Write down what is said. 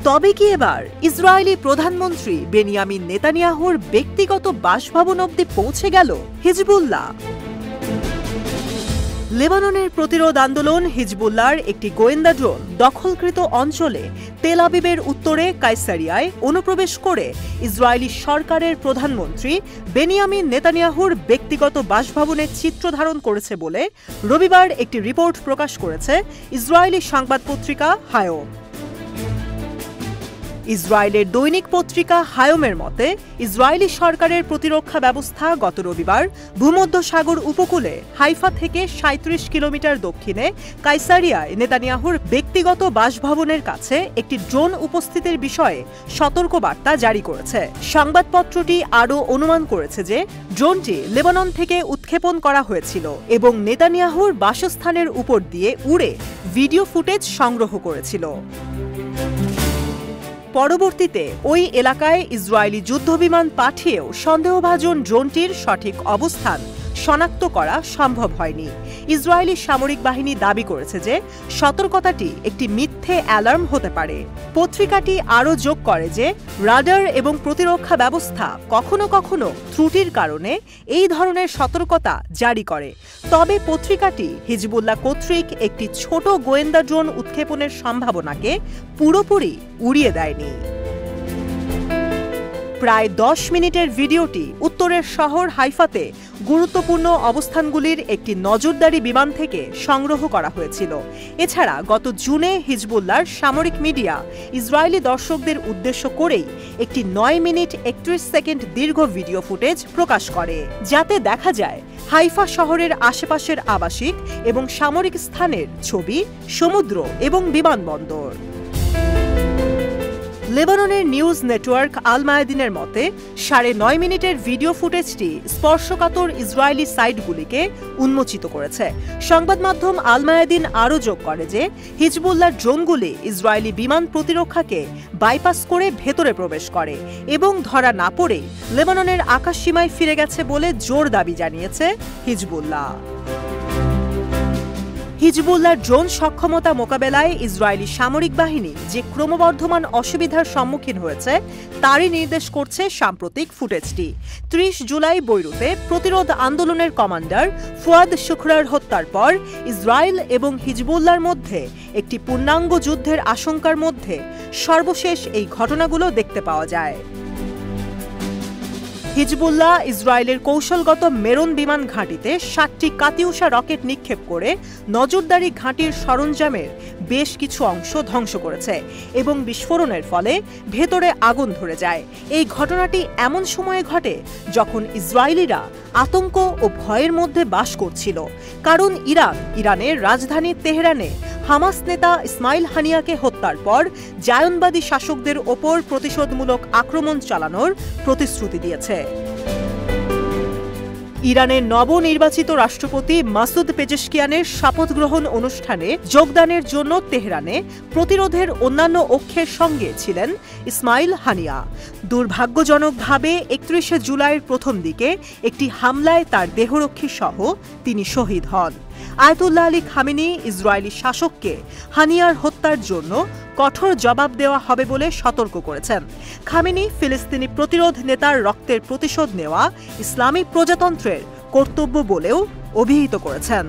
তবে কি এবার ইসরায়েলি প্রধানমন্ত্রী বেনিয়ামিন নেতানিয়াহুর ব্যক্তিগত বাসভবন অবধি পৌঁছে গেল হিজবুল্লাহ? লেবাননের প্রতিরোধ আন্দোলন হিজবুল্লাহর একটি গোয়েন্দা ড্রোন দখলকৃত অঞ্চলে তেল আবিবের উত্তরে কায়সারিয়ায় অনুপ্রবেশ করে ইসরায়েলি সরকারের প্রধানমন্ত্রী বেনিয়ামিন নেতানিয়াহুর ব্যক্তিগত বাসভবনের চিত্র ধারণ করেছে বলে রবিবার একটি রিপোর্ট প্রকাশ করেছে ইসরায়েলি সংবাদ পত্রিকা হায়োম। ইসরায়েলের দৈনিক পত্রিকা হায়োমের মতে, ইসরায়েলি সরকারের প্রতিরক্ষা ব্যবস্থা গত রবিবার ভূমধ্যসাগর উপকূলে হাইফা থেকে ৩৭ কিলোমিটার দক্ষিণে কায়সারিয়ায় নেতানিয়াহুর ব্যক্তিগত বাসভবনের কাছে একটি ড্রোন উপস্থিতির বিষয়ে সতর্কবার্তা জারি করেছে। সংবাদপত্রটি আরও অনুমান করেছে যে ড্রোনটি লেবানন থেকে উৎক্ষেপণ করা হয়েছিল এবং নেতানিয়াহুর বাসস্থানের উপর দিয়ে উড়ে ভিডিও ফুটেজ সংগ্রহ করেছিল। পরবর্তীতে ওই এলাকায় ইসরায়েলি যুদ্ধবিমান পাঠিয়েও সন্দেহভাজন ড্রোনটির সঠিক অবস্থান শনাক্ত করা সম্ভব হয়নি। ইসরায়েলি সামরিক বাহিনী দাবি করেছে যে সতর্কতাটি একটি মিথ্যে অ্যালার্ম হতে পারে। পত্রিকাটি আরও যোগ করে যে রাডার এবং প্রতিরক্ষা ব্যবস্থা কখনো কখনো ত্রুটির কারণে এই ধরনের সতর্কতা জারি করে। তবে পত্রিকাটি হিজবুল্লাহ কর্তৃক একটি ছোট গোয়েন্দা ড্রোন উৎক্ষেপণের সম্ভাবনাকে পুরোপুরি উড়িয়ে দেয়নি। প্রায় 10 মিনিটের ভিডিওটি উত্তরের শহর হাইফাতে গুরুত্বপূর্ণ অবস্থানগুলির একটি নজরদারি বিমান থেকে সংগ্রহ করা হয়েছিল। এছাড়া গত জুনে হিজবুল্লাহর সামরিক মিডিয়া ইসরায়েলি দর্শকদের উদ্দেশ্য করেই একটি 9 মিনিট 31 সেকেন্ড দীর্ঘ ভিডিও ফুটেজ প্রকাশ করে, যাতে দেখা যায় হাইফা শহরের আশেপাশের আবাসিক এবং সামরিক স্থানের ছবি, সমুদ্র এবং বিমানবন্দর। লেবাননের নিউজ নেটওয়ার্ক আল মায়াদিনের মতে 9.5 মিনিটের ভিডিও ফুটেজটি স্পর্শকাতর ইসরায়েলি সাইটগুলিকে উন্মোচিত করেছে। সংবাদ মাধ্যম আল মায়াদিন আরও যোগ করে যে হিজবুল্লাহর ড্রোনগুলি ইসরায়েলি বিমান প্রতিরক্ষাকে বাইপাস করে ভেতরে প্রবেশ করে এবং ধরা না পড়েই লেবাননের আকাশসীমায় ফিরে গেছে বলে জোর দাবি জানিয়েছে হিজবুল্লাহ। হিজবুল্লাহর ড্রোন সক্ষমতা মোকাবেলায় ইসরায়েলি সামরিক বাহিনী যে ক্রমবর্ধমান অসুবিধার সম্মুখীন হয়েছে তারই নির্দেশ করছে সাম্প্রতিক ফুটেজটি। 30 জুলাই বৈরুতে প্রতিরোধ আন্দোলনের কমান্ডার ফুয়াদ শুখরার হত্যার পর ইসরায়েল এবং হিজবুল্লাহর মধ্যে একটি পূর্ণাঙ্গ যুদ্ধের আশঙ্কার মধ্যে সর্বশেষ এই ঘটনাগুলো দেখতে পাওয়া যায়। হিজবুল্লাহ ইসরায়েলের কৌশলগত মেরন বিমান ঘাঁটিতে 7টি কাতিউশা রকেট নিক্ষেপ করে নজরদারি ঘাঁটির সরঞ্জামের বেশ কিছু অংশ ধ্বংস করেছে এবং বিস্ফোরণের ফলে ভেতরে আগুন ধরে যায়। এই ঘটনাটি এমন সময়ে ঘটে যখন ইসরায়েলিরা আতঙ্ক ও ভয়ের মধ্যে বাস করছিল, কারণ ইরানের রাজধানী তেহরানে হামাস নেতা ইসমাইল হানিয়াকে হত্যার পর জায়নবাদী শাসকদের ওপর প্রতিশোধমূলক আক্রমণ চালানোর প্রতিশ্রুতি দিয়েছে। ইরানের নবনির্বাচিত রাষ্ট্রপতি মাসুদ পেজেশকিয়ানের শপথ গ্রহণ অনুষ্ঠানে যোগদানের জন্য তেহরানে প্রতিরোধের অন্যান্য অক্ষের সঙ্গে ছিলেন ইসমাইল হানিয়া। দুর্ভাগ্যজনকভাবে 31 জুলাইয়ের প্রথম দিকে একটি হামলায় তার দেহরক্ষী সহ তিনি শহীদ হন। আয়াতুল্লাহ আলী খামেনি ইসরায়েলি শাসককে হানিয়ার হত্যার জন্য কঠোর জবাব দেওয়া হবে বলে সতর্ক করেছেন। খামেনি ফিলিস্তিনি প্রতিরোধ নেতার রক্তের প্রতিশোধ নেওয়া ইসলামী প্রজাতন্ত্রের কর্তব্য বলেও অভিহিত করেছেন।